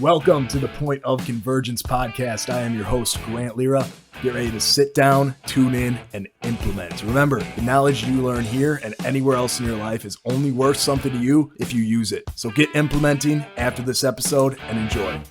Welcome to the Point of Convergence podcast. I am your host, Grant Lira. Get ready to sit down, tune in, and implement. Remember, the knowledge you learn here and anywhere else in your life is only worth something to you if you use it. So get implementing after this episode and enjoy.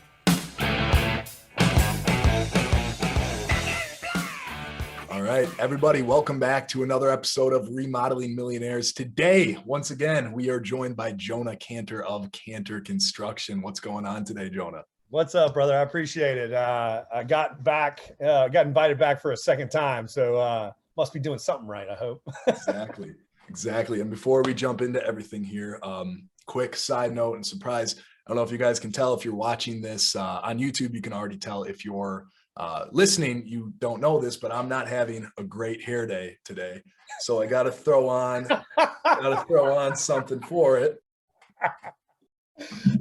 All right, everybody, welcome back to another episode of Remodeling Millionaires. Today, once again, we are joined by Jonah Canter of Canter Construction. What's going on today, Jonah? What's up, brother? I appreciate it. I got invited back for a second time, so must be doing something right, I hope. Exactly. And before we jump into everything here, quick side note and surprise. I don't know if you guys can tell if you're watching this on YouTube. You can already tell. If you're listening, you don't know this, but I'm not having a great hair day today. So I got to throw on something for it.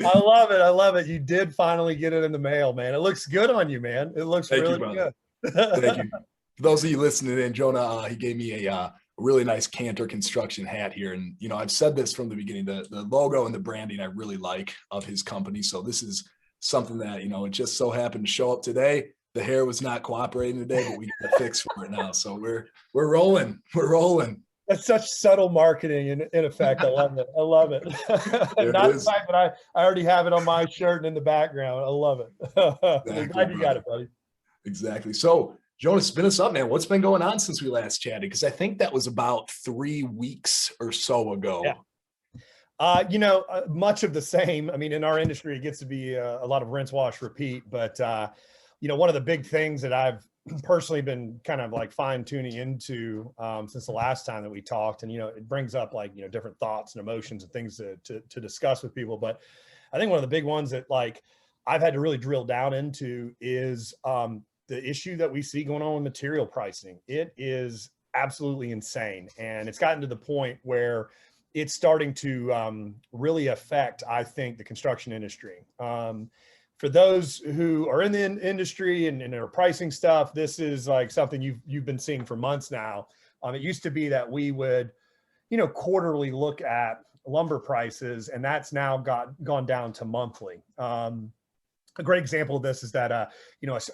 I love it. You did finally get it in the mail, man. It looks good on you, man. It looks really good. Thank you. For those of you listening in, Jonah, he gave me a really nice Canter Construction hat here. And, you know, I've said this from the beginning, the logo and the branding I really like of his company. So this is something that, you know, it just so happened to show up today. The hair was not cooperating today, but we got a fix for it now. So we're rolling. That's such subtle marketing in effect. I love it. Not the fact that I already have it on my shirt and in the background. I love it. Exactly, glad you got it, buddy. Exactly. So, Jonah, spin us up, man. What's been going on since we last chatted? Because I think that was about 3 weeks or so ago. Yeah. Much of the same. I mean, in our industry, it gets to be a lot of rinse, wash, repeat. But, one of the big things that I've personally been kind of like fine tuning into since the last time that we talked, and it brings up like different thoughts and emotions and things to discuss with people. But I think one of the big ones that like I've had to really drill down into is the issue that we see going on with material pricing. It is absolutely insane, and it's gotten to the point where it's starting to really affect, I think, the construction industry. For those who are in the industry and are pricing stuff, this is like something you've been seeing for months now. It used to be that we would, quarterly look at lumber prices, and that's now gone down to monthly. A great example of this is that a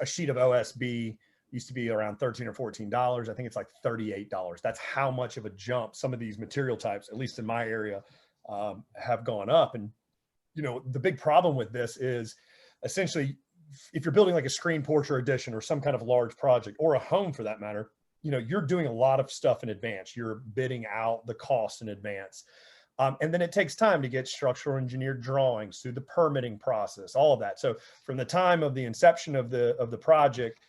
sheet of OSB used to be around $13 or $14. I think it's like $38. That's how much of a jump some of these material types, at least in my area, have gone up. And the big problem with this is, essentially, if you're building like a screen porch or addition or some kind of large project, or a home for that matter, you're doing a lot of stuff in advance. You're bidding out the cost in advance. And then it takes time to get structural engineered drawings through the permitting process, all of that. So from the time of the inception of the project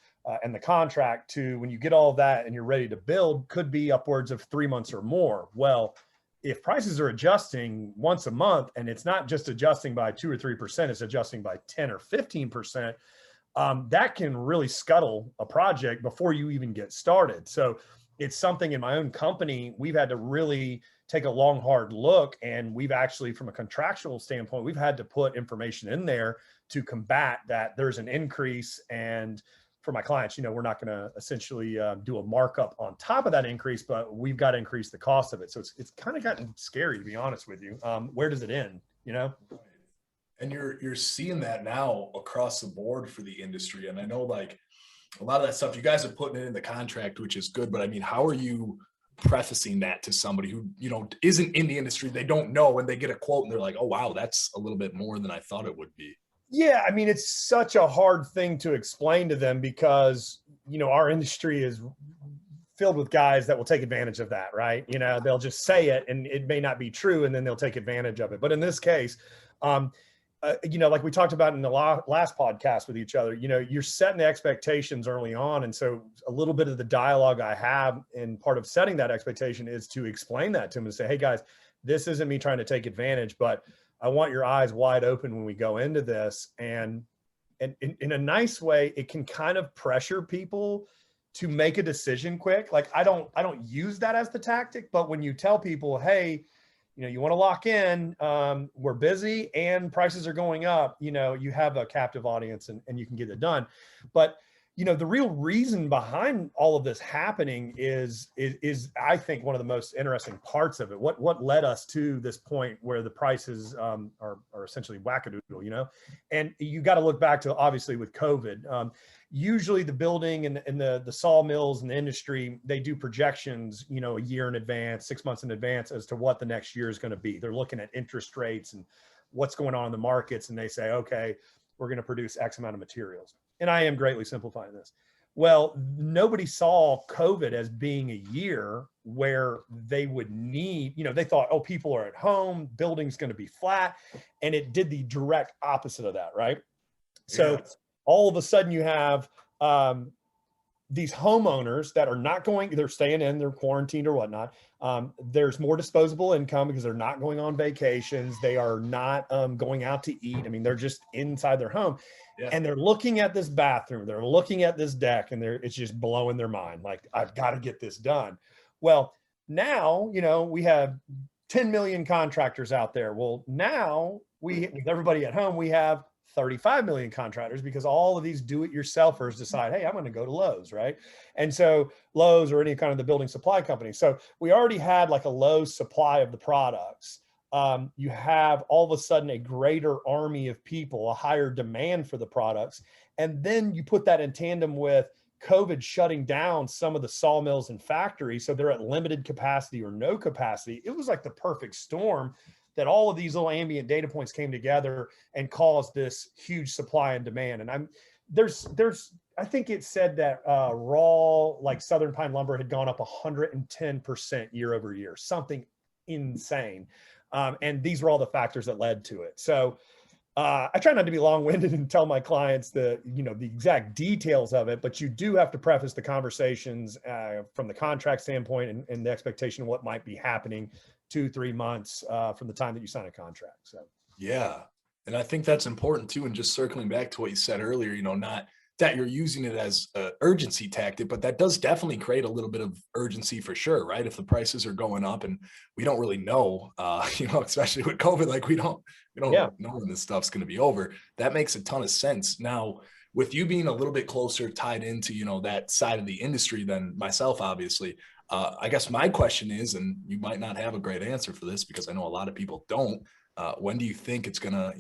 and the contract to when you get all of that and you're ready to build could be upwards of 3 months or more. Well, if prices are adjusting once a month, and it's not just adjusting by 2 or 3%, it's adjusting by 10 or 15%, that can really scuttle a project before you even get started. So it's something in my own company, we've had to really take a long, hard look. And we've actually, from a contractual standpoint, we've had to put information in there to combat that there's an increase. And for my clients, we're not going to essentially do a markup on top of that increase, but we've got to increase the cost of it. So it's kind of gotten scary, to be honest with you. Where does it end? And you're seeing that now across the board for the industry. And I know like a lot of that stuff you guys are putting it in the contract, which is good. But I mean, how are you prefacing that to somebody who isn't in the industry? They don't know when they get a quote and they're like, oh wow, that's a little bit more than I thought it would be. Yeah, I mean, it's such a hard thing to explain to them because, our industry is filled with guys that will take advantage of that, right? They'll just say it and it may not be true, and then they'll take advantage of it. But in this case, like we talked about in the last podcast with each other, you're setting the expectations early on. And so a little bit of the dialogue I have in part of setting that expectation is to explain that to them and say, hey guys, this isn't me trying to take advantage, but I want your eyes wide open when we go into this. And in a nice way, it can kind of pressure people to make a decision quick. Like I don't use that as the tactic, but when you tell people, hey, you want to lock in, we're busy and prices are going up, you have a captive audience and you can get it done. But, the real reason behind all of this happening is I think one of the most interesting parts of it. What led us to this point where the prices are essentially wackadoodle, and you got to look back to, obviously, with COVID. Usually the building and the sawmills and the industry, they do projections, a year in advance, 6 months in advance, as to what the next year is going to be. They're looking at interest rates and what's going on in the markets, and they say, okay, we're going to produce X amount of materials. And I am greatly simplifying this. Well, nobody saw COVID as being a year where they would need, they thought, oh, people are at home, building's going to be flat. And it did the direct opposite of that, right? So all of a sudden you have these homeowners that are not going, they're staying in, they're quarantined or whatnot. There's more disposable income because they're not going on vacations. They are not going out to eat. I mean, they're just inside their home. Yeah. And they're looking at this bathroom, they're looking at this deck, and it's just blowing their mind. Like, I've got to get this done. Well, now, we have 10 million contractors out there. Well, now with everybody at home, we have 35 million contractors, because all of these do-it-yourselfers decide, hey, I'm going to go to Lowe's, right? And so Lowe's, or any kind of the building supply company. So we already had like a low supply of the products. You have all of a sudden a greater army of people, a higher demand for the products. And then you put that in tandem with COVID shutting down some of the sawmills and factories. So they're at limited capacity or no capacity. It was like the perfect storm that all of these little ambient data points came together and caused this huge supply and demand. And I think it said that raw, like Southern pine lumber, had gone up 110% year over year, something insane. And these were all the factors that led to it. So I try not to be long-winded and tell my clients the exact details of it, but you do have to preface the conversations from the contract standpoint and the expectation of what might be happening 2-3 months from the time that you sign a contract. So yeah, and I think that's important too. And just circling back to what you said earlier, not that you're using it as an urgency tactic, but that does definitely create a little bit of urgency for sure, right? If the prices are going up and we don't really know, especially with COVID, like we don't know when this stuff's going to be over. That makes a ton of sense. Now, with you being a little bit closer tied into, that side of the industry than myself, obviously, I guess my question is, and you might not have a great answer for this because I know a lot of people don't, when do you think it's gonna,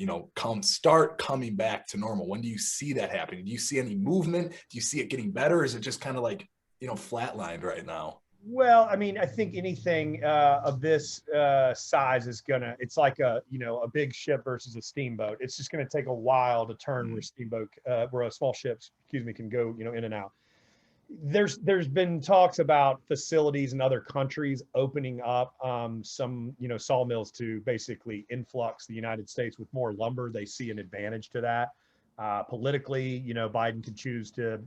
start coming back to normal? When do you see that happening? Do you see any movement? Do you see it getting better? Or is it just kind of like, flatlined right now? Well, I mean, I think anything of this size is it's like a big ship versus a steamboat. It's just gonna take a while to turn where a small ship, can go, in and out. There's been talks about facilities in other countries opening up some sawmills to basically influx the United States with more lumber. They see an advantage to that. Politically, Biden could choose to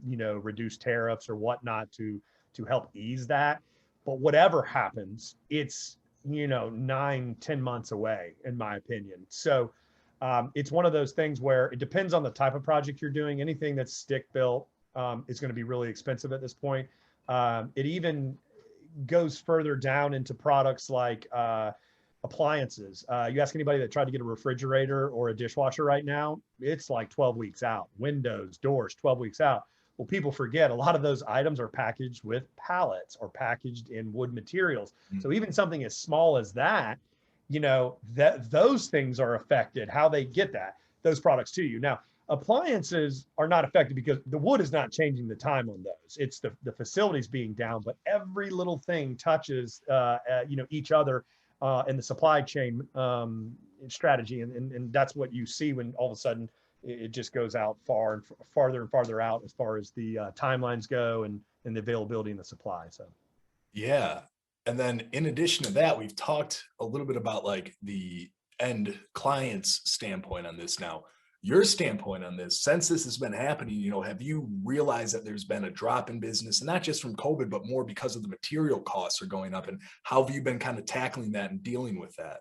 reduce tariffs or whatnot to help ease that. But whatever happens, it's 9-10 months away, in my opinion. So it's one of those things where it depends on the type of project you're doing. Anything that's stick built is going to be really expensive at this point. It even goes further down into products like appliances. You ask anybody that tried to get a refrigerator or a dishwasher right now, it's like 12 weeks out. Windows, doors, 12 weeks out. Well, people forget a lot of those items are packaged with pallets or packaged in wood materials. Mm-hmm. So even something as small as that, those things are affected, how they get those products to you. Now, appliances are not affected because the wood is not changing the time on those. It's the facilities being down, but every little thing touches, each other in the supply chain strategy. And that's what you see when all of a sudden it just goes out farther and farther out as far as the timelines go and the availability and the supply. So, yeah. And then in addition to that, we've talked a little bit about like the end client's standpoint on this. Now, your standpoint on this, since this has been happening, have you realized that there's been a drop in business, and not just from COVID, but more because of the material costs are going up? And how have you been kind of tackling that and dealing with that?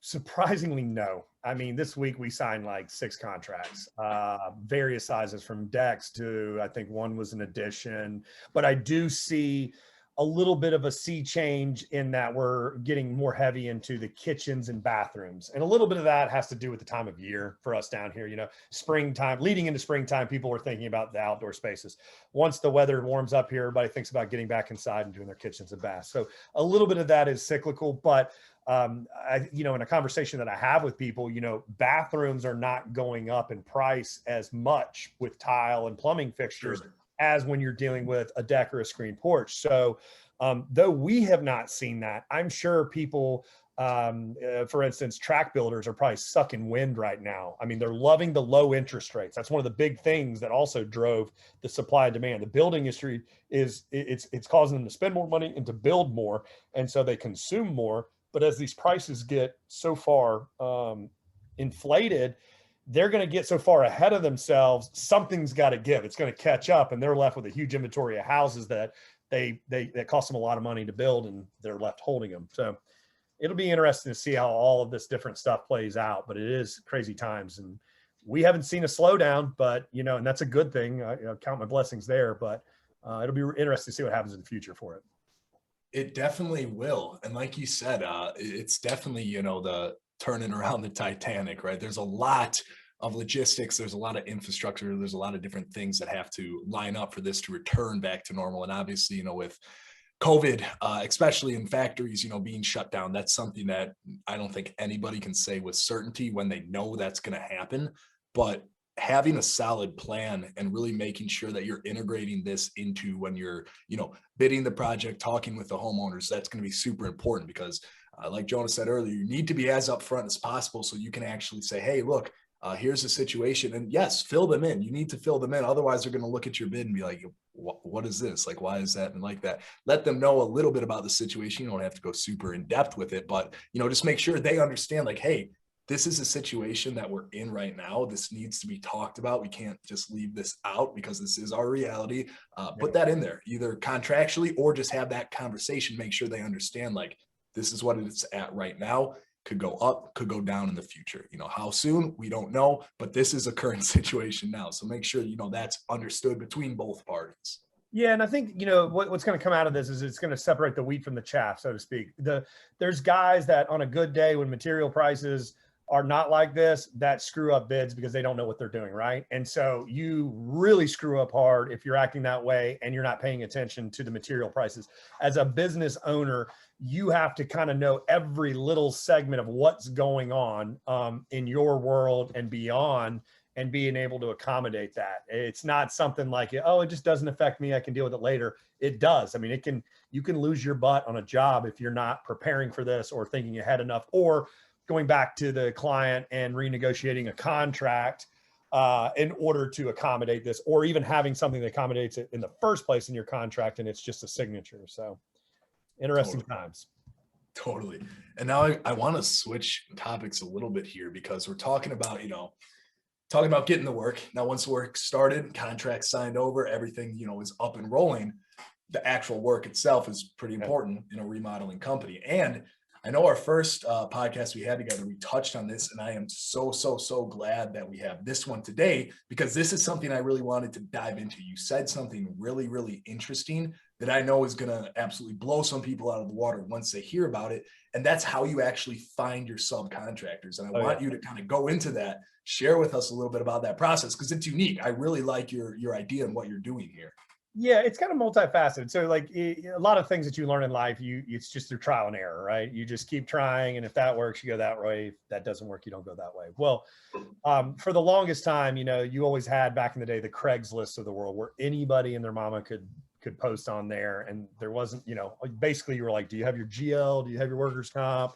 Surprisingly, no. I mean, this week we signed like 6 contracts, various sizes from decks to, I think one was an addition, but I do see a little bit of a sea change in that we're getting more heavy into the kitchens and bathrooms. And a little bit of that has to do with the time of year for us down here. You know, springtime, leading into springtime, people are thinking about the outdoor spaces. Once the weather warms up here, everybody thinks about getting back inside and doing their kitchens and baths. So a little bit of that is cyclical, but you know, in a conversation that I have with people, you know, bathrooms are not going up in price as much with tile and plumbing fixtures Sure. as when you're dealing with a deck or a screen porch. So though we have not seen that, I'm sure people, for instance, track builders are probably sucking wind right now. I mean, they're loving the low interest rates. That's one of the big things that also drove the supply and demand. The building industry it's causing them to spend more money and to build more. And so they consume more. But as these prices get so far inflated, they're going to get so far ahead of themselves. Something's got to give. It's going to catch up, and they're left with a huge inventory of houses that that cost them a lot of money to build, and they're left holding them. So it'll be interesting to see how all of this different stuff plays out. But it is crazy times, and we haven't seen a slowdown. But you know, and that's a good thing. I count my blessings there. But it'll be interesting to see what happens in the future for it. It definitely will. And like you said, it's definitely, you know, the turning around the Titanic, right? There's a lot of logistics. There's a lot of infrastructure. There's a lot of different things that have to line up for this to return back to normal. And obviously, you know, with COVID, especially in factories, you know, being shut down, that's something that I don't think anybody can say with certainty when they know that's going to happen. But having a solid plan and really making sure that you're integrating this into when you're, you know, bidding the project, talking with the homeowners, that's going to be super important because like Jonah said earlier, you need to be as upfront as possible so you can actually say, hey, look, here's the situation. And yes, fill them in. You need to fill them in. Otherwise, they're going to look at your bid and be like, what is this? Like, why is that? And like that, let them know a little bit about the situation. You don't have to go super in depth with it, but, you know, just make sure they understand like, hey, this is a situation that we're in right now. This needs to be talked about. We can't just leave this out because this is our reality. Put that in there, either contractually or just have that conversation. Make sure they understand like this is what it's at right now. Could go up, could go down in the future. You know, how soon, we don't know, but this is a current situation now. So make sure, you know, that's understood between both parties. Yeah, and I think, you know, what's going to come out of this is it's going to separate the wheat from the chaff, so to speak. There's guys that on a good day when material prices are not like this, that screw up bids because they don't know what they're doing, right? And so you really screw up hard if you're acting that way and you're not paying attention to the material prices. As a business owner, you have to kind of know every little segment of what's going on in your world and beyond, and being able to accommodate that. It's not something like, oh, it just doesn't affect me, I can deal with it later. It does. I mean, you can lose your butt on a job if you're not preparing for this or thinking ahead enough, or going back to the client and renegotiating a contract in order to accommodate this, or even having something that accommodates it in the first place in your contract and it's just a signature. So interesting times. Totally. And now I want to switch topics a little bit here because we're talking about, you know, talking about getting the work. Now, once the work started, contract signed over, everything, you know, is up and rolling. The actual work itself is pretty important in a remodeling company. And I know our first podcast we had together, we touched on this, and I am so glad that we have this one today because this is something I really wanted to dive into. You said something really interesting that I know is going to absolutely blow some people out of the water once they hear about it. And that's how you actually find your subcontractors. And I want you to kind of go into that, share with us a little bit about that process because it's unique. I really like your idea and what you're doing here. Yeah, it's kind of multifaceted. So like a lot of things that you learn in life, it's just through trial and error, right? You just keep trying. And if that works, you go that way. If that doesn't work, you don't go that way. Well, for the longest time, you know, you always had back in the day, the Craigslist of the world where anybody and their mama could post on there. And there wasn't, you know, basically you were like, do you have your GL? Do you have your workers' comp?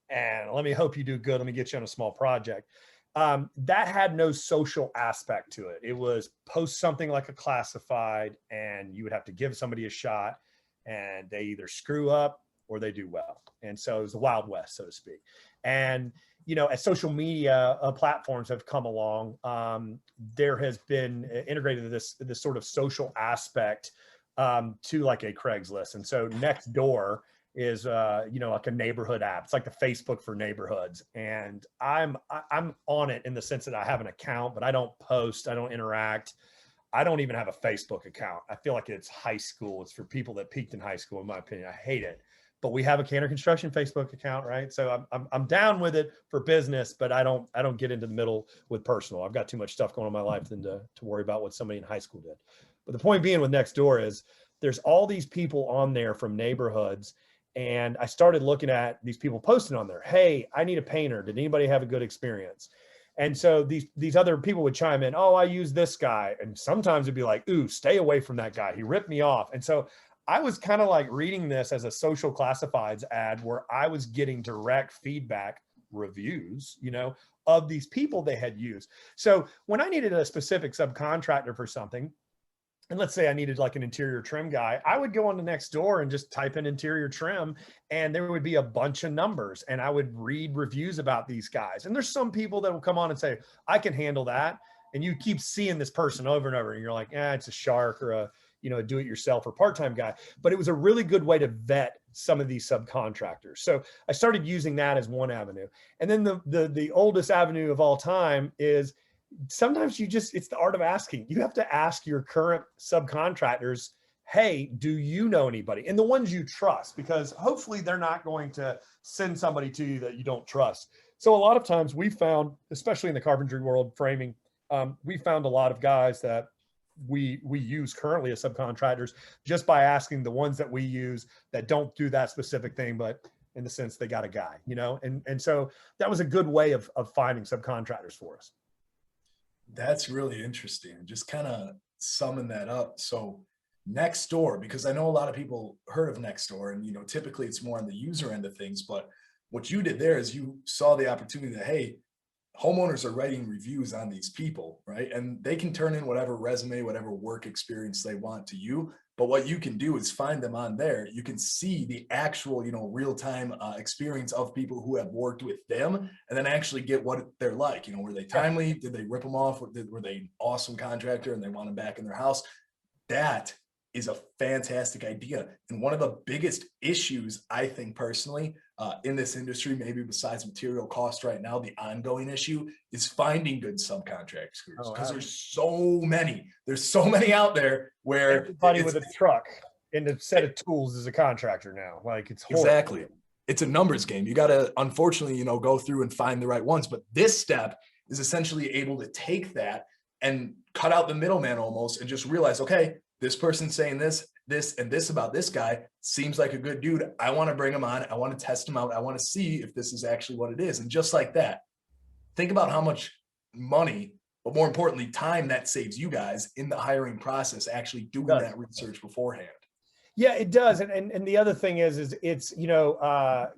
And let me hope you do good. Let me get you on a small project. That had no social aspect to it. It was post something like a classified and you would have to give somebody a shot and they either screw up or they do well. And so it was the Wild West, so to speak. And, you know, as social media platforms have come along, there has been integrated this sort of social aspect to like a Craigslist. And so NextDoor is you know, like a neighborhood app. It's like the Facebook for neighborhoods. And I'm on it in the sense that I have an account, but I don't post, I don't interact. I don't even have a Facebook account. I feel like it's high school. It's for people that peaked in high school, in my opinion. I hate it. But we have a Canter Construction Facebook account, right? So I'm down with it for business, but I don't get into the middle with personal. I've got too much stuff going on in my life than to worry about what somebody in high school did. But the point being with NextDoor is there's all these people on there from neighborhoods. And I started looking at these people posting on there. Hey, I need a painter. Did anybody have a good experience? And so these other people would chime in, oh, I use this guy. And sometimes it'd be like, ooh, stay away from that guy. He ripped me off. And so I was kind of like reading this as a social classifieds ad where I was getting direct feedback reviews, of these people they had used. So when I needed a specific subcontractor for something, and let's say I needed like an interior trim guy, I would go on the NextDoor and just type in interior trim, and there would be a bunch of numbers, and I would read reviews about these guys. And there's some people that will come on and say, I can handle that. And you keep seeing this person over and over, and you're like, it's a shark or a do-it-yourself or part-time guy. But it was a really good way to vet some of these subcontractors. So I started using that as one avenue. And then the oldest avenue of all time is sometimes it's the art of asking. You have to ask your current subcontractors, hey, do you know anybody? And the ones you trust, because hopefully they're not going to send somebody to you that you don't trust. So a lot of times we found, especially in the carpentry world, framing, we found a lot of guys that we use currently as subcontractors just by asking the ones that we use that don't do that specific thing, but in the sense they got a guy, and so that was a good way of finding subcontractors for us. That's really interesting. Just kind of summing that up. So NextDoor, because I know a lot of people heard of NextDoor, and typically it's more on the user end of things, but what you did there is you saw the opportunity that, hey, homeowners are writing reviews on these people, right? And they can turn in whatever resume, whatever work experience they want to you. But what you can do is find them on there. You can see the actual, real-time experience of people who have worked with them, and then actually get what they're like. Were they timely? Did they rip them off? Were they an awesome contractor and they want them back in their house? That is a fantastic idea. And one of the biggest issues, I think personally, in this industry, maybe besides material cost right now, the ongoing issue is finding good subcontractors, because there's so many out there where everybody with a truck and a set of tools is a contractor now. Like, it's horrible. Exactly. It's a numbers game. You got to, unfortunately, go through and find the right ones. But this step is essentially able to take that and cut out the middleman almost, and just realize, okay, this person's saying this, and this about this guy, seems like a good dude. I want to bring him on. I want to test him out. I want to see if this is actually what it is. And just like that, think about how much money, but more importantly, time that saves you guys in the hiring process, actually doing that research beforehand. Yeah, it does. And the other thing is it's, Craigslist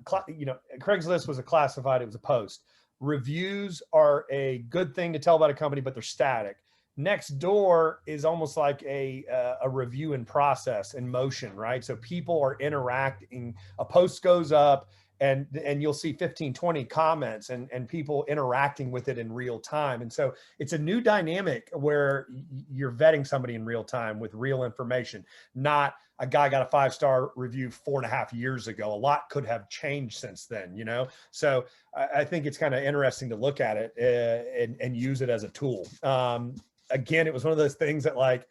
was a classified, it was a post. Reviews are a good thing to tell about a company, but they're static. NextDoor is almost like a review in process, in motion, right? So people are interacting, a post goes up and you'll see 15, 20 comments and people interacting with it in real time. And so it's a new dynamic where you're vetting somebody in real time with real information, not a guy got a 5-star review 4.5 years ago. A lot could have changed since then, So I think it's kind of interesting to look at it and use it as a tool. Again, it was one of those things that, like,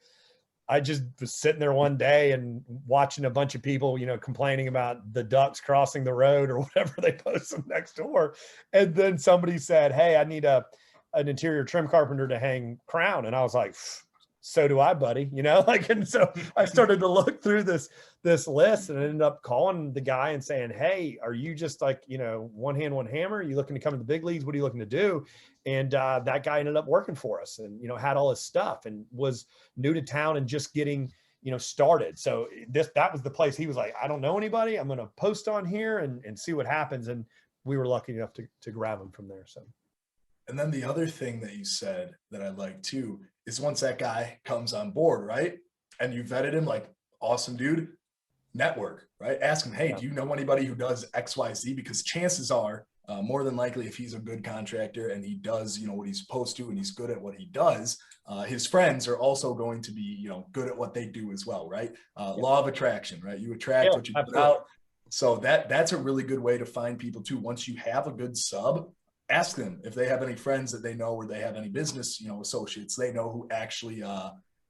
I just was sitting there one day and watching a bunch of people, complaining about the ducks crossing the road or whatever they posted NextDoor. And then somebody said, hey, I need an interior trim carpenter to hang crown. And I was like, so do I, buddy, and so I started to look through this list and I ended up calling the guy and saying, hey, are you just like, one hand, one hammer? Are you looking to come to the big leagues? What are you looking to do? And that guy ended up working for us and, had all his stuff and was new to town and just getting, started. So that was the place. He was like, I don't know anybody. I'm going to post on here and see what happens. And we were lucky enough to grab him from there. So. And then the other thing that you said that I like too is once that guy comes on board, right? And you vetted him, like, awesome dude, network, right? Ask him, hey, do you know anybody who does XYZ? Because chances are, more than likely, if he's a good contractor and he does, what he's supposed to, and he's good at what he does, his friends are also going to be, good at what they do as well, right? Law of attraction, right? You attract what you put out. So that's a really good way to find people too. Once you have a good sub, ask them if they have any friends that they know, or they have any business, associates they know who actually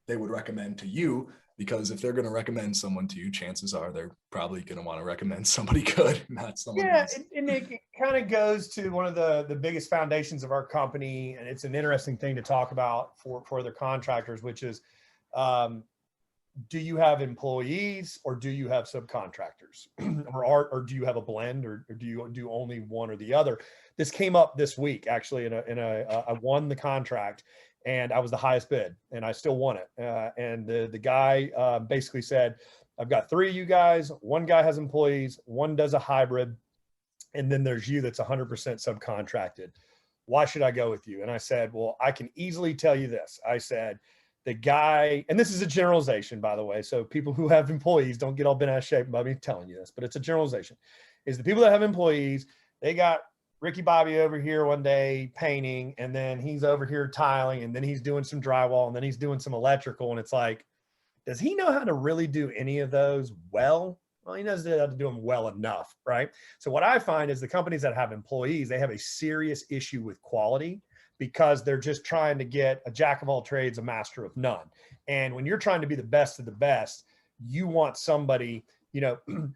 they would recommend to you, because if they're going to recommend someone to you, chances are they're probably going to want to recommend somebody good, not someone Yeah, who's. and it kind of goes to one of the biggest foundations of our company, and it's an interesting thing to talk about for the contractors, which is, do you have employees or do you have subcontractors, or do you have a blend, or do you do only one or the other? This came up this week actually. I won the contract, and I was the highest bid, and I still won it. And the guy basically said, "I've got 3 of you guys. One guy has employees, one does a hybrid, and then there's you that's 100% subcontracted. Why should I go with you?" And I said, "Well, I can easily tell you this." I said, "The guy," and this is a generalization, by the way, so people who have employees don't get all bent out of shape by me telling you this, but it's a generalization, is the people that have employees, they got Ricky Bobby over here one day painting, and then he's over here tiling, and then he's doing some drywall, and then he's doing some electrical. And it's like, does he know how to really do any of those well? Well, he knows how to do them well enough, right? So what I find is the companies that have employees, they have a serious issue with quality, because they're just trying to get a jack of all trades, a master of none. And when you're trying to be the best of the best, you want somebody,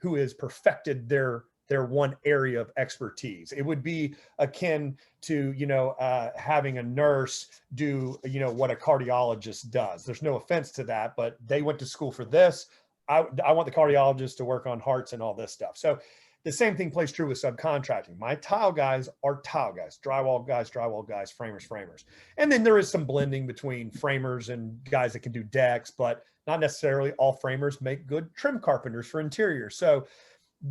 who has perfected their one area of expertise. It would be akin to, having a nurse do, what a cardiologist does. There's no offense to that, but they went to school for this. I want the cardiologist to work on hearts and all this stuff. So the same thing plays true with subcontracting. My tile guys are tile guys, drywall guys, framers. And then there is some blending between framers and guys that can do decks, but not necessarily all framers make good trim carpenters for interior. So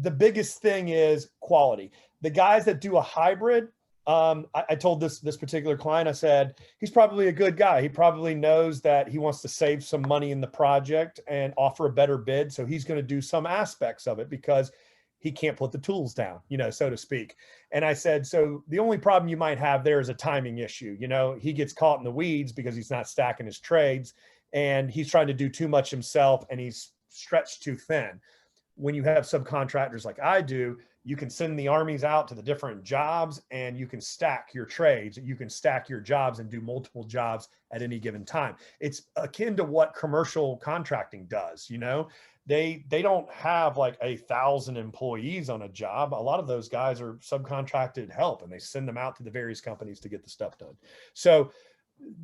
the biggest thing is quality. The guys that do a hybrid, I told this particular client, I said, he's probably a good guy. He probably knows that he wants to save some money in the project and offer a better bid. So he's going to do some aspects of it because he can't put the tools down, so to speak. And I said, so the only problem you might have there is a timing issue. He gets caught in the weeds because he's not stacking his trades, and he's trying to do too much himself, and he's stretched too thin. When you have subcontractors like I do, you can send the armies out to the different jobs, and you can stack your trades. You can stack your jobs and do multiple jobs at any given time. It's akin to what commercial contracting does. They don't have like 1,000 employees on a job. A lot of those guys are subcontracted help, and they send them out to the various companies to get the stuff done. So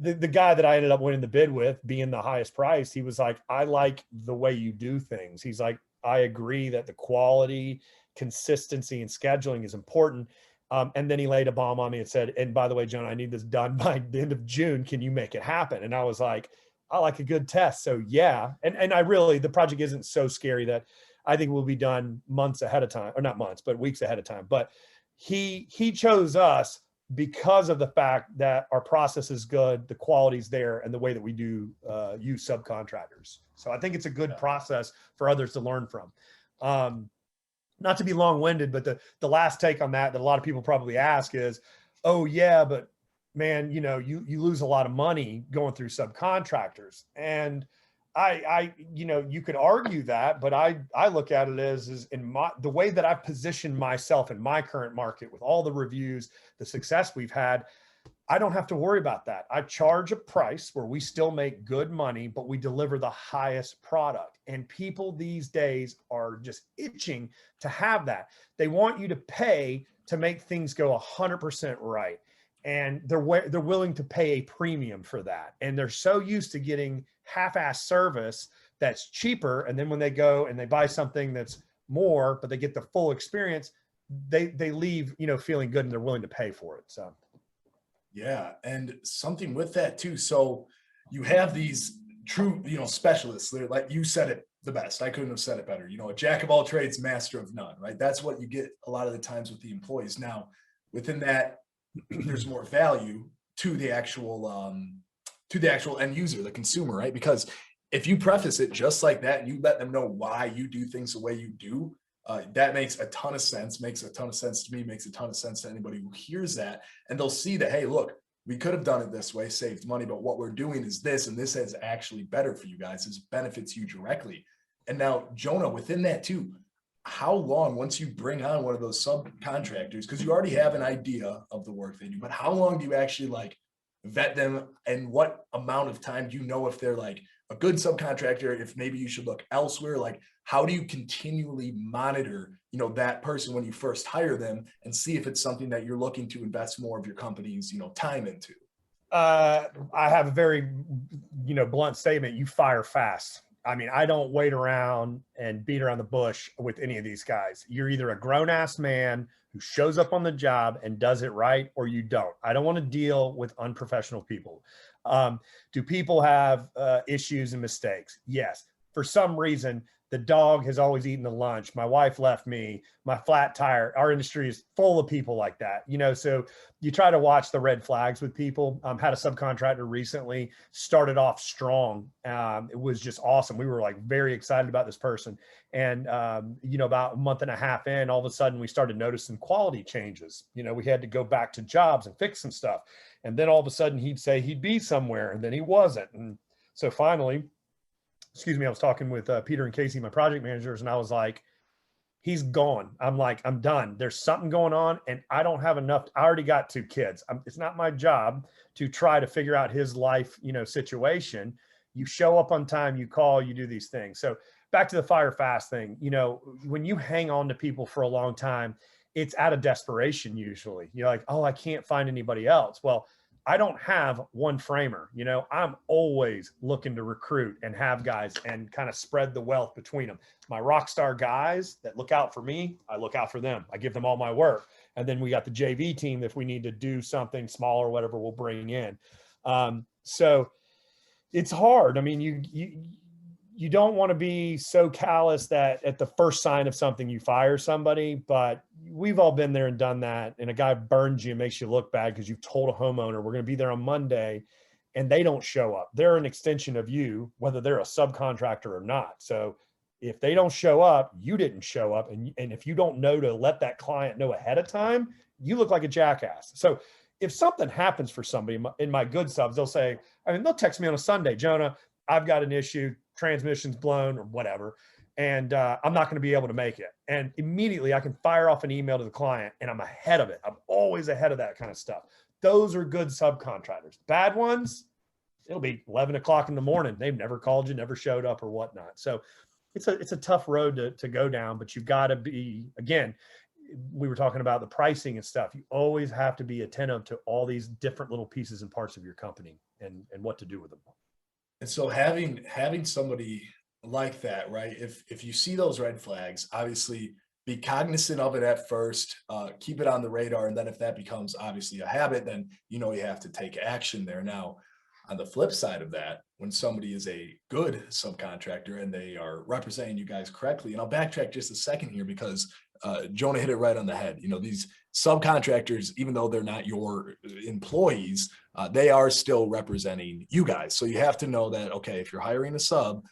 the guy that I ended up winning the bid with, being the highest price, he was like, "I like the way you do things." He's like, "I agree that the quality, consistency, and scheduling is important." And then he laid a bomb on me and said, "And by the way, Jonah, I need this done by the end of June. Can you make it happen?" And I was like, "I like a good test." So yeah. And I really, the project isn't so scary that I think will be done months ahead of time, or not months, but weeks ahead of time. But he chose us because of the fact that our process is good, the quality's there, and the way that we do use subcontractors. So I think it's a good process for others to learn from. Not to be long-winded, but the last take on that a lot of people probably ask is, "Oh yeah, but man, you lose a lot of money going through subcontractors." And you could argue that, but I look at it as in the way that I've positioned myself in my current market with all the reviews, the success we've had, I don't have to worry about that. I charge a price where we still make good money, but we deliver the highest product. And people these days are just itching to have that. They want you to pay to make things go 100% right. And they're willing to pay a premium for that. And they're so used to getting half-ass service that's cheaper. And then when they go and they buy something that's more, but they get the full experience, they leave, feeling good, and they're willing to pay for it. So. Yeah. And something with that too. So you have these true, specialists. They're like, you said it the best. I couldn't have said it better. A jack of all trades, master of none, right? That's what you get a lot of the times with the employees. Now, within that, there's more value to the actual end user, the consumer, right? Because if you preface it just like that and you let them know why you do things the way you do, that makes a ton of sense, makes a ton of sense to me, makes a ton of sense to anybody who hears that. And they'll see that, hey, look, we could have done it this way, saved money, but what we're doing is this, and this is actually better for you guys. This benefits you directly. And now, Jonah, within that too, how long, once you bring on one of those subcontractors, because you already have an idea of the work they do, but how long do you actually vet them, and what amount of time do you know if they're a good subcontractor, if maybe you should look elsewhere? Like, how do you continually monitor, that person when you first hire them and see if it's something that you're looking to invest more of your company's, time into? I have a very, blunt statement. You fire fast. I mean, I don't wait around and beat around the bush with any of these guys. You're either a grown ass man who shows up on the job and does it right, or you don't. I don't want to deal with unprofessional people. Do people have issues and mistakes? Yes. For some reason, the dog has always eaten the lunch. My wife left me, my flat tire. Our industry is full of people like that, so you try to watch the red flags with people. Had a subcontractor recently, started off strong. It was just awesome. We were like very excited about this person. And, about a month and a half in, all of a sudden we started noticing quality changes. We had to go back to jobs and fix some stuff. And then all of a sudden he'd say he'd be somewhere and then he wasn't. And so finally, I was talking with Peter and Casey, my project managers, and I was like, he's gone. I'm like, I'm done. There's something going on and I don't have enough. I already got 2 kids. It's not my job to try to figure out his life, situation. You show up on time, you call, you do these things. So back to the fire fast thing, when you hang on to people for a long time, it's out of desperation. Usually you're like, oh, I can't find anybody else. Well, I don't have one framer, I'm always looking to recruit and have guys and kind of spread the wealth between them. My rock star guys that look out for me, I look out for them. I give them all my work. And then we got the JV team. If we need to do something small or whatever, we'll bring in. So it's hard. I mean, you don't want to be so callous that at the first sign of something you fire somebody, but we've all been there and done that. And a guy burns you and makes you look bad because you've told a homeowner, we're going to be there on Monday, and they don't show up. They're an extension of you, whether they're a subcontractor or not. So if they don't show up, you didn't show up. And if you don't know to let that client know ahead of time, you look like a jackass. So if something happens for somebody in my good subs, they'll text me on a Sunday, Jonah, I've got an issue, transmission's blown or whatever, and I'm not going to be able to make it. And immediately I can fire off an email to the client and I'm ahead of it. I'm always ahead of that kind of stuff. Those are good subcontractors. Bad ones, it'll be 11 o'clock in the morning. They've never called you, never showed up or whatnot. So it's a tough road to go down, but you've got to be, again, we were talking about the pricing and stuff. You always have to be attentive to all these different little pieces and parts of your company and what to do with them. And so having somebody like that, right? If you see those red flags, obviously be cognizant of it at first, keep it on the radar. And then if that becomes obviously a habit, then you have to take action there. Now, on the flip side of that, when somebody is a good subcontractor and they are representing you guys correctly, and I'll backtrack just a second here because Jonah hit it right on the head. These subcontractors, even though they're not your employees, they are still representing you guys. So you have to know that, okay, if you're hiring a sub,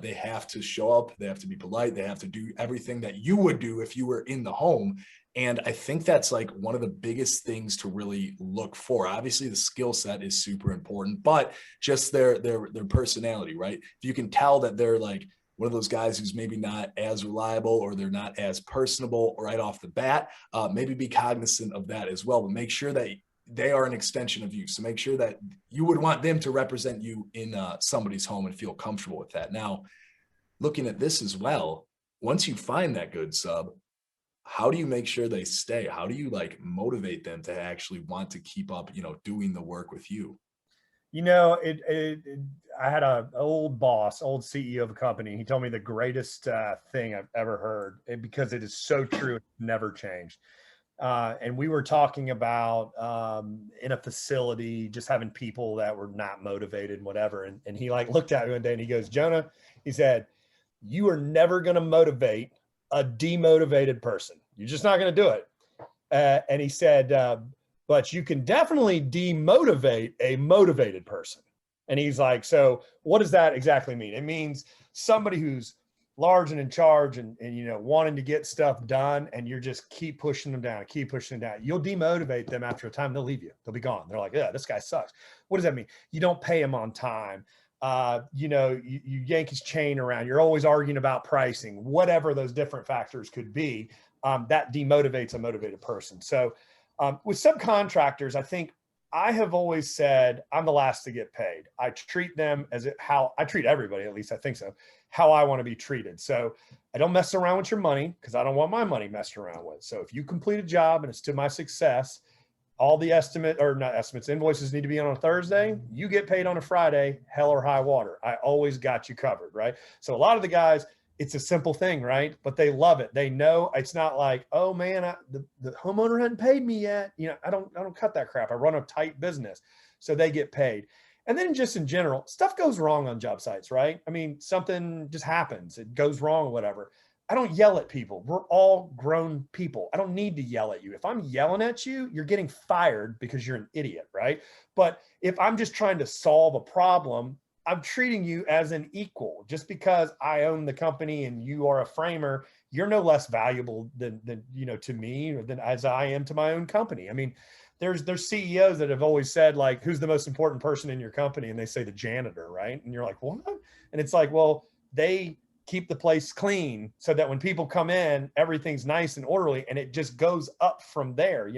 they have to show up, they have to be polite, they have to do everything that you would do if you were in the home. And I think that's like one of the biggest things to really look for. Obviously, the skill set is super important, but just their personality, right? If you can tell that they're like one of those guys who's maybe not as reliable or they're not as personable right off the bat, maybe be cognizant of that as well, but make sure that they are an extension of you. So make sure that you would want them to represent you in somebody's home and feel comfortable with that. Now, looking at this as well, once you find that good sub, how do you make sure they stay? How do you motivate them to actually want to keep up, doing the work with you? I had an old boss, old CEO of a company. He told me the greatest thing I've ever heard, because it is so true. It's never changed. And we were talking about in a facility, just having people that were not motivated and whatever. And he looked at me one day and he goes, Jonah, he said, you are never going to motivate a demotivated person. You're just not going to do it. And he said, but you can definitely demotivate a motivated person. And he's like, so what does that exactly mean? It means somebody who's large and in charge and wanting to get stuff done, and you're just keep pushing them down. You'll demotivate them after a time. They'll leave you. They'll be gone. They're like, yeah, this guy sucks. What does that mean? You don't pay him on time. You yank his chain around. You're always arguing about pricing, whatever those different factors could be. That demotivates a motivated person. So with subcontractors, I think I have always said I'm the last to get paid. I treat them as how I treat everybody, at least I think so, how I want to be treated. So I don't mess around with your money because I don't want my money messed around with. So if you complete a job and it's to my success, all the invoices need to be on a Thursday. You get paid on a Friday, hell or high water. I always got you covered, right? So a lot of the guys, it's a simple thing, right? But they love it. They know it's not like, oh man, the homeowner hadn't paid me yet. You know, I don't cut that crap. I run a tight business, so they get paid. And then just in general, stuff goes wrong on job sites, right? I mean, something just happens. It goes wrong, whatever. I don't yell at people. We're all grown people. I don't need to yell at you. If I'm yelling at you, you're getting fired because you're an idiot, right? But if I'm just trying to solve a problem, I'm treating you as an equal. Just because I own the company and you are a framer, you're no less valuable than to me or than as I am to my own company. I mean, there's CEOs that have always said, like, who's the most important person in your company? And they say the janitor, right? And you're like, what? And it's like, well, they keep the place clean so that when people come in, everything's nice and orderly, and it just goes up from there,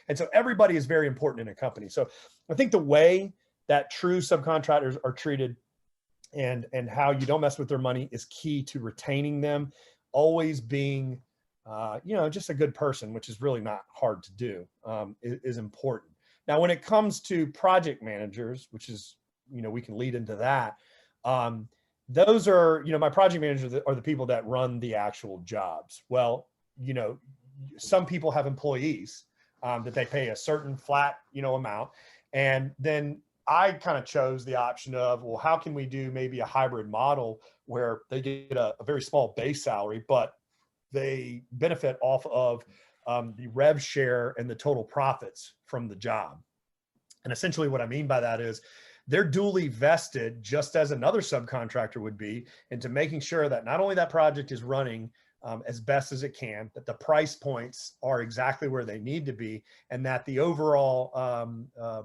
And so everybody is very important in a company. So I think the way that true subcontractors are treated and how you don't mess with their money is key to retaining them, always being, just a good person, which is really not hard to do, is important. Now, when it comes to project managers, which is, we can lead into that. Those are, my project managers are the people that run the actual jobs. Well, some people have employees that they pay a certain flat, amount. And then I kind of chose the option of, well, how can we do maybe a hybrid model where they get a very small base salary, but they benefit off of the rev share and the total profits from the job. And essentially what I mean by that is they're duly vested, just as another subcontractor would be, into making sure that not only that project is running as best as it can, that the price points are exactly where they need to be, and that the overall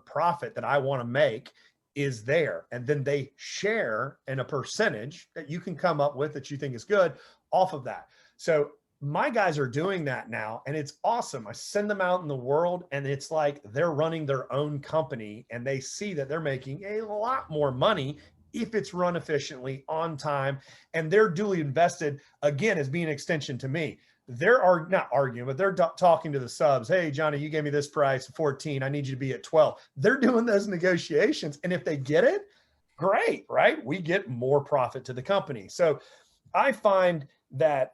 profit that I want to make is there. And then they share in a percentage that you can come up with that you think is good off of that. So my guys are doing that now, and it's awesome. I send them out in the world, and it's like they're running their own company, and they see that they're making a lot more money if it's run efficiently, on time, and they're duly invested, again, as being an extension to me. They're not arguing, but they're talking to the subs. Hey, Johnny, you gave me this price, 14. I need you to be at 12. They're doing those negotiations, and if they get it, great, right? We get more profit to the company. So I find that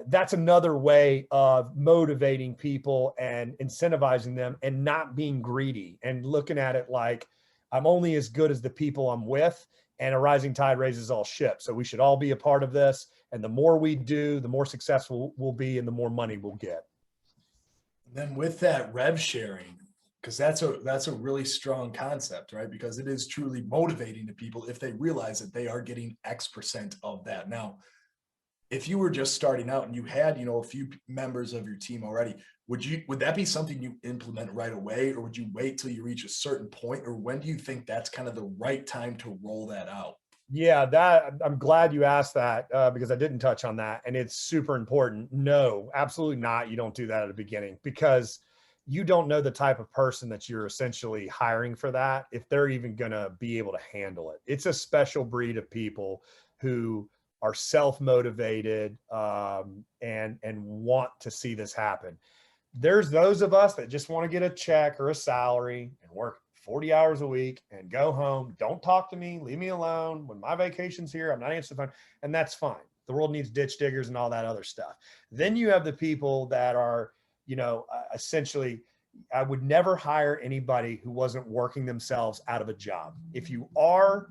that's another way of motivating people and incentivizing them, and not being greedy and looking at it like I'm only as good as the people I'm with, and a rising tide raises all ships. So we should all be a part of this. And the more we do, the more successful we'll be and the more money we'll get. And then with that rev sharing, because that's a really strong concept, right? Because it is truly motivating to people if they realize that they are getting X% of that. Now, if you were just starting out and you had, a few members of your team already, would that be something you implement right away, or would you wait till you reach a certain point, or when do you think that's kind of the right time to roll that out? Yeah, I'm glad you asked that because I didn't touch on that, and it's super important. No, absolutely not. You don't do that at the beginning, because you don't know the type of person that you're essentially hiring for that, if they're even going to be able to handle it. It's a special breed of people who are self-motivated and want to see this happen. There's those of us that just want to get a check or a salary and work 40 hours a week and go home. Don't talk to me, leave me alone. When my vacation's here, I'm not answering the phone, and that's fine. The world needs ditch diggers and all that other stuff. Then you have the people that are, essentially, I would never hire anybody who wasn't working themselves out of a job. If you are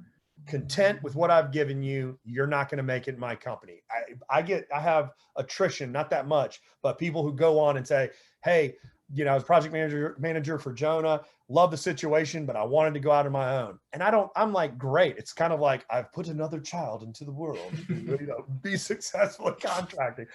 content with what I've given you, you're not going to make it in my company. I have attrition, not that much, but people who go on and say, hey, I was project manager for Jonah, love the situation, but I wanted to go out on my own. And I'm like, great. It's kind of like I've put another child into the world, be successful at contracting.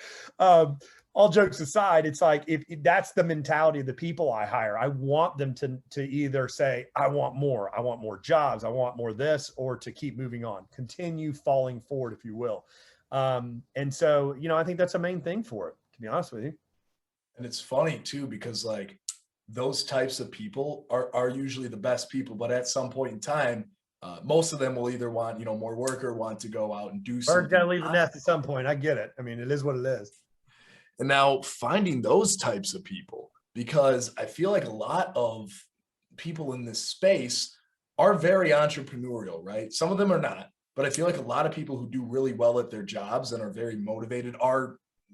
All jokes aside, it's like, if that's the mentality of the people I hire, I want them to either say, I want more jobs, I want more this, or to keep moving on, continue falling forward, if you will. And so, I think that's a main thing for it, to be honest with you. And it's funny too, because like those types of people are usually the best people. But at some point in time, most of them will either want, more work or want to go out and do Birds something. gotta leave the nest at some point. I get it. I mean, it is what it is. And now finding those types of people, because I feel like a lot of people in this space are very entrepreneurial, right? Some of them are not, but I feel like a lot of people who do really well at their jobs and are very motivated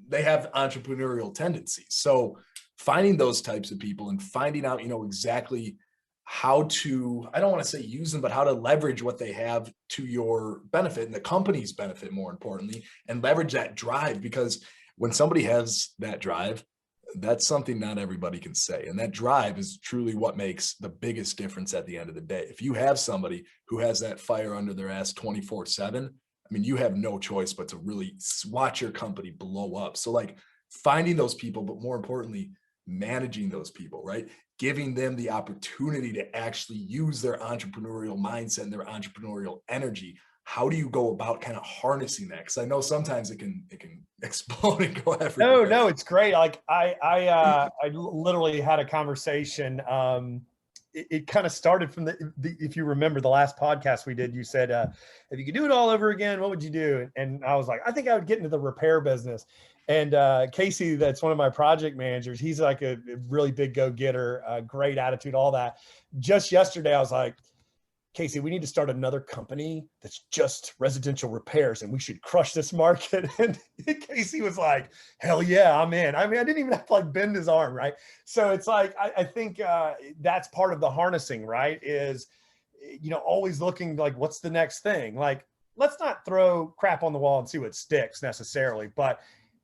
they have entrepreneurial tendencies. So finding those types of people and finding out, exactly how to, I don't want to say use them, but how to leverage what they have to your benefit and the company's benefit, more importantly, and leverage that drive. Because when somebody has that drive, that's something not everybody can say. And that drive is truly what makes the biggest difference at the end of the day. If you have somebody who has that fire under their ass 24/7, I mean, you have no choice but to really watch your company blow up. So like finding those people, but more importantly, managing those people, right? Giving them the opportunity to actually use their entrepreneurial mindset and their entrepreneurial energy. How do you go about kind of harnessing that? Because I know sometimes it can explode and go everywhere. No, it's great. Like I literally had a conversation. It kind of started from if you remember the last podcast we did, you said, if you could do it all over again, what would you do? And I was like, I think I would get into the repair business. And Casey, that's one of my project managers. He's like a really big go-getter, great attitude, all that. Just yesterday, I was like, Casey, we need to start another company that's just residential repairs and we should crush this market. And Casey was like, hell yeah, I'm in. I mean, I didn't even have to like bend his arm, right? So it's like, I think that's part of the harnessing, right? Is, always looking like, what's the next thing? Like, let's not throw crap on the wall and see what sticks necessarily, but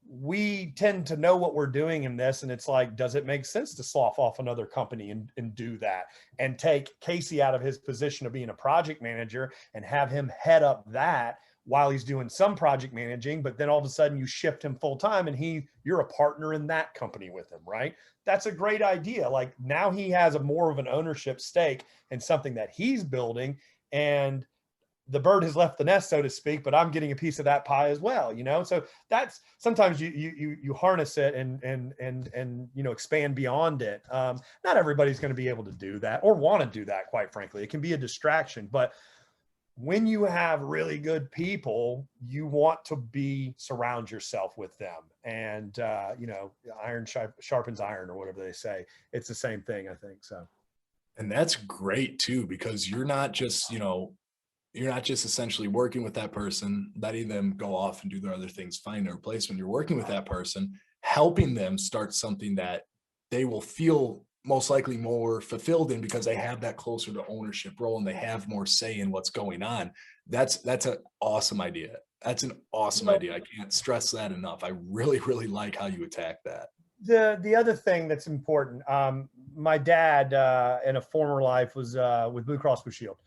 we tend to know what we're doing in this. And it's like, does it make sense to slough off another company and do that and take Casey out of his position of being a project manager and have him head up that while he's doing some project managing, but then all of a sudden you shift him full time and you're a partner in that company with him, right? That's a great idea. Like now he has a more of an ownership stake in something that he's building, and the bird has left the nest, so to speak, but I'm getting a piece of that pie as well, So that's sometimes you harness it and expand beyond it. Not everybody's going to be able to do that or want to do that, quite frankly. It can be a distraction, but when you have really good people, you want to surround yourself with them. And iron sharpens iron, or whatever they say. It's the same thing, I think. So, And that's great too, because you're not just essentially working with that person, letting them go off and do their other things, find a replacement. You're working with that person, helping them start something that they will feel most likely more fulfilled in, because they have that closer to ownership role and they have more say in what's going on. That's an awesome idea. That's an awesome idea. I can't stress that enough. I really, really like how you attack that. The other thing that's important, my dad in a former life was with Blue Cross Blue Shield.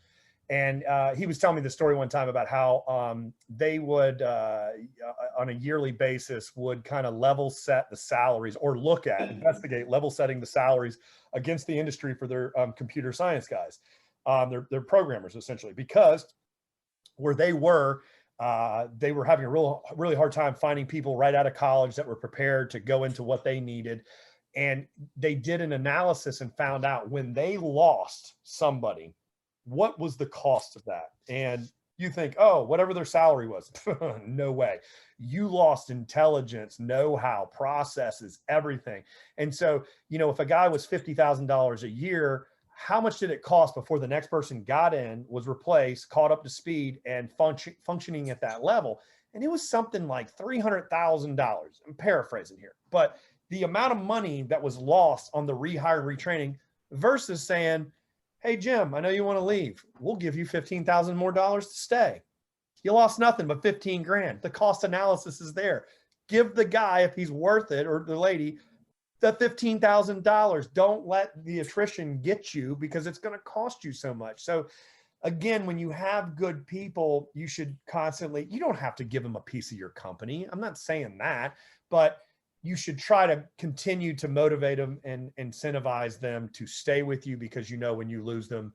And he was telling me the story one time about how they would, on a yearly basis, would kind of level set the salaries or investigate level setting the salaries against the industry for their computer science guys, their programmers, essentially, because where they were having a really hard time finding people right out of college that were prepared to go into what they needed. And they did an analysis and found out when they lost somebody, what was the cost of that? And you think, oh, whatever their salary was. No way. You lost intelligence, know-how, processes, everything. And so, if a guy was $50,000 a year, how much did it cost before the next person got in, was replaced, caught up to speed, and functioning at that level? And it was something like $300,000. I'm paraphrasing here, but the amount of money that was lost on the rehire and retraining versus saying, hey, Jim, I know you want to leave. We'll give you $15,000 more to stay. You lost nothing but 15 grand. The cost analysis is there. Give the guy, if he's worth it, or the lady, the $15,000. Don't let the attrition get you, because it's going to cost you so much. So again, when you have good people, you should constantly, you don't have to give them a piece of your company. I'm not saying that, but you should try to continue to motivate them and incentivize them to stay with you, because when you lose them,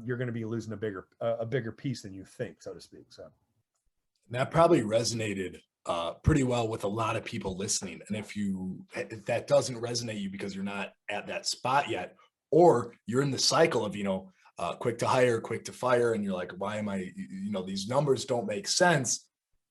you're going to be losing a bigger piece than you think, so to speak. So that probably resonated pretty well with a lot of people listening. And if that doesn't resonate you because you're not at that spot yet, or you're in the cycle of, quick to hire, quick to fire, and you're like, why am I, these numbers don't make sense.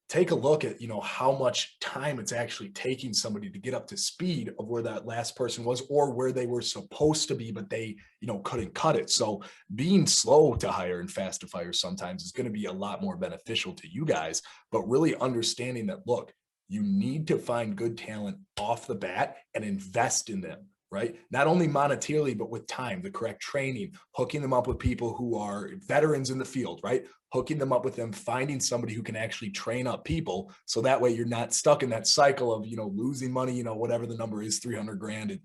Take a look at, how much time it's actually taking somebody to get up to speed of where that last person was or where they were supposed to be, but they, couldn't cut it. So being slow to hire and fast to fire sometimes is going to be a lot more beneficial to you guys, but really understanding that, look, you need to find good talent off the bat and invest in them, right? Not only monetarily, but with time, the correct training, hooking them up with people who are veterans in the field, right? Hooking them up with them, finding somebody who can actually train up people. So that way you're not stuck in that cycle of, losing money, whatever the number is, 300 grand.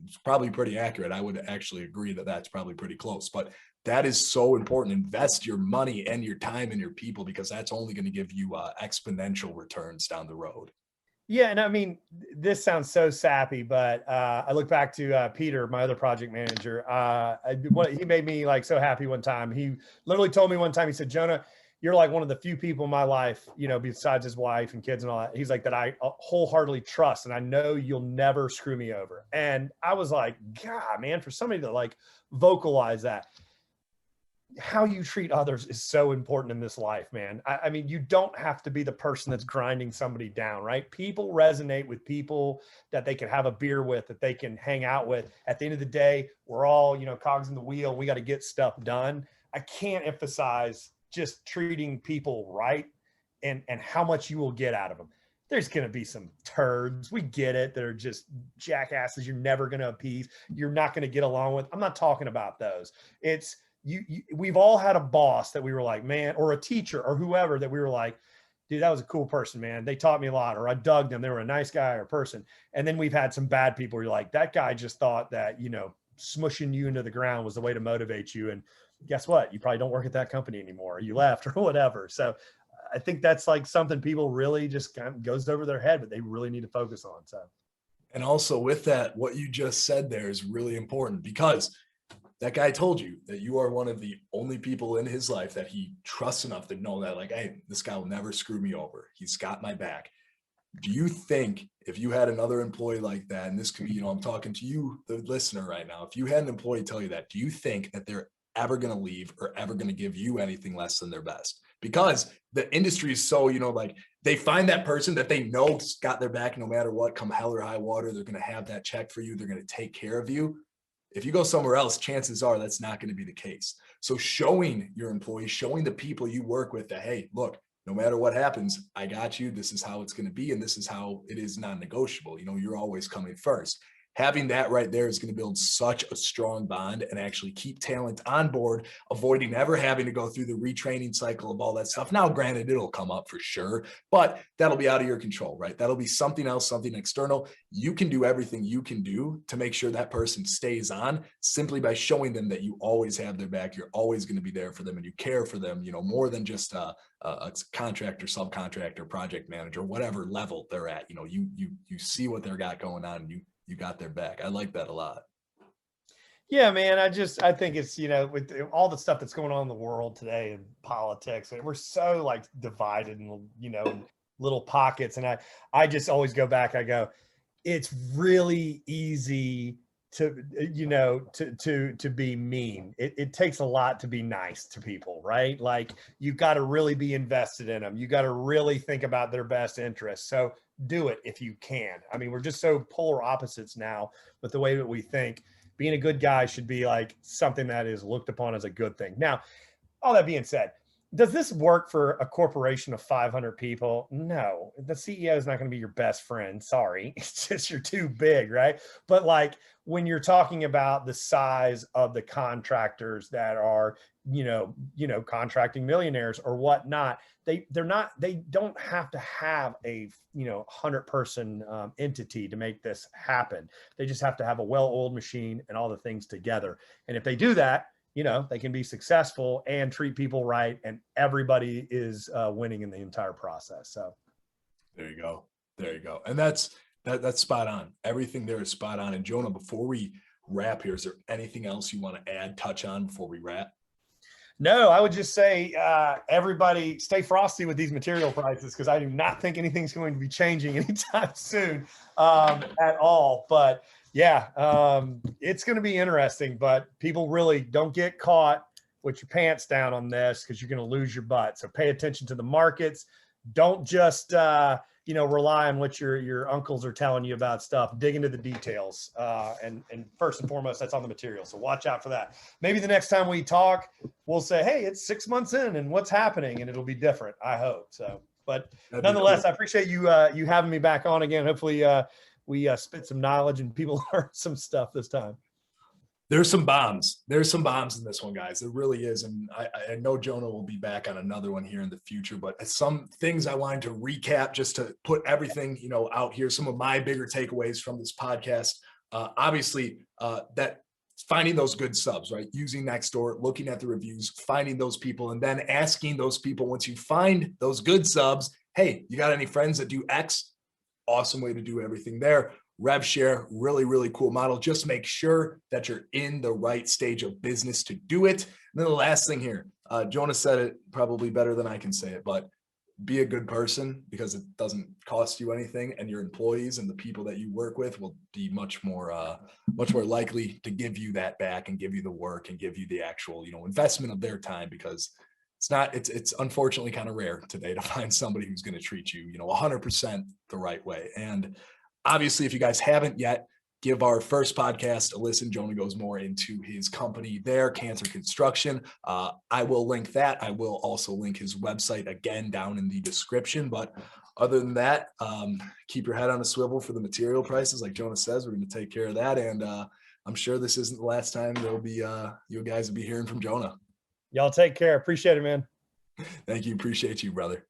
It's probably pretty accurate. I would actually agree that that's probably pretty close, but that is so important. Invest your money and your time in your people, because that's only going to give you exponential returns down the road. Yeah, and I mean, this sounds so sappy, but I look back to Peter, my other project manager. He made me like so happy one time. He literally told me one time, he said, Jonah, you're like one of the few people in my life, besides his wife and kids and all that. He's like, that I wholeheartedly trust, and I know you'll never screw me over. And I was like, God, man, for somebody to like vocalize that, how you treat others is so important in this life, man. I mean, you don't have to be the person that's grinding somebody down, right? People resonate with people that they can have a beer with, that they can hang out with. At the end of the day, we're all, cogs in the wheel. We got to get stuff done. I can't emphasize just treating people right and how much you will get out of them. There's going to be some turds. We get it. They're just jackasses you're never going to appease. You're not going to get along with. I'm not talking about those. It's, we've all had a boss that we were like, man, or a teacher or whoever that we were like, dude, that was a cool person, man. They taught me a lot, or I dug them. They were a nice guy or person. And then we've had some bad people where you're like, that guy just thought that, smushing you into the ground was the way to motivate you. And guess what? You probably don't work at that company anymore, or you left or whatever. So I think that's like something people really just kind of goes over their head, but they really need to focus on. So. And also with that, what you just said there is really important, because that guy told you that you are one of the only people in his life that he trusts enough to know that, like, hey, this guy will never screw me over. He's got my back. Do you think if you had another employee like that, and this could be, I'm talking to you, the listener right now, if you had an employee tell you that, do you think that they're ever going to leave or ever going to give you anything less than their best? Because the industry is so, like, they find that person that they know got their back no matter what, come hell or high water, they're going to have that check for you. They're going to take care of you. If you go somewhere else, chances are that's not going to be the case. So showing your employees, showing the people you work with that, hey, look, no matter what happens, I got you. This is how it's going to be. And this is how it is non-negotiable. You're always coming first. Having that right there is going to build such a strong bond and actually keep talent on board, avoiding ever having to go through the retraining cycle of all that stuff. Now, granted, it'll come up for sure, but that'll be out of your control, right? That'll be something else, something external. You can do everything you can do to make sure that person stays on, simply by showing them that you always have their back. You're always going to be there for them, and you care for them, more than just a contractor, subcontractor, project manager, whatever level they're at. You see what they're got going on, and you got their back. I like that a lot. Yeah, man. I think it's, with all the stuff that's going on in the world today and politics, and we're so like divided and, in little pockets. And I just always go back. I go, it's really easy to, to be mean. It takes a lot to be nice to people, right? Like, you got to really be invested in them. You got to really think about their best interests. So do it if you can. I mean, we're just so polar opposites now with the way that we think. Being a good guy should be like something that is looked upon as a good thing. Now, all that being said, does this work for a corporation of 500 people? No, the CEO is not going to be your best friend. Sorry. It's just, you're too big, right? But like, when you're talking about the size of the contractors that are, contracting millionaires or whatnot, they don't have to have a, 100-person entity to make this happen. They just have to have a well-oiled machine and all the things together. And if they do that, they can be successful and treat people right, and everybody is winning in the entire process. So there you go. And that's spot on. Everything there is spot on. And Jonah, before we wrap here, is there anything else you want to add, touch on before we wrap? No, I would just say everybody stay frosty with these material prices, because I do not think anything's going to be changing anytime soon at all. But yeah, it's going to be interesting. But people really don't get caught with your pants down on this, because you're going to lose your butt. So pay attention to the markets. Don't just rely on what your uncles are telling you about stuff. Dig into the details, and first and foremost, that's on the material. So watch out for that. Maybe the next time we talk, we'll say, hey, it's 6 months in and what's happening, and it'll be different, I hope. So, but nonetheless, cool. I appreciate you you having me back on again. Hopefully we spit some knowledge and people learn some stuff this time. There's some bombs. There's some bombs in this one, guys. There really is. And I know Jonah will be back on another one here in the future, but some things I wanted to recap just to put everything, out here. Some of my bigger takeaways from this podcast. Obviously, that finding those good subs, right? Using NextDoor, looking at the reviews, finding those people, and then asking those people, once you find those good subs, hey, you got any friends that do X? Awesome way to do everything there. Rev Share, really, really cool model. Just make sure that you're in the right stage of business to do it. And then the last thing here, Jonah said it probably better than I can say it, but be a good person, because it doesn't cost you anything, and your employees and the people that you work with will be much more likely to give you that back and give you the work and give you the actual, investment of their time, because it's unfortunately kind of rare today to find somebody who's going to treat you, 100% the right way. And obviously, if you guys haven't yet, give our first podcast a listen. Jonah goes more into his company there, Canter Construction. I will link that. I will also link his website again down in the description. But other than that, keep your head on a swivel for the material prices. Like Jonah says, we're going to take care of that. And I'm sure this isn't the last time there'll be you guys will be hearing from Jonah. Y'all take care. Appreciate it, man. Thank you. Appreciate you, brother.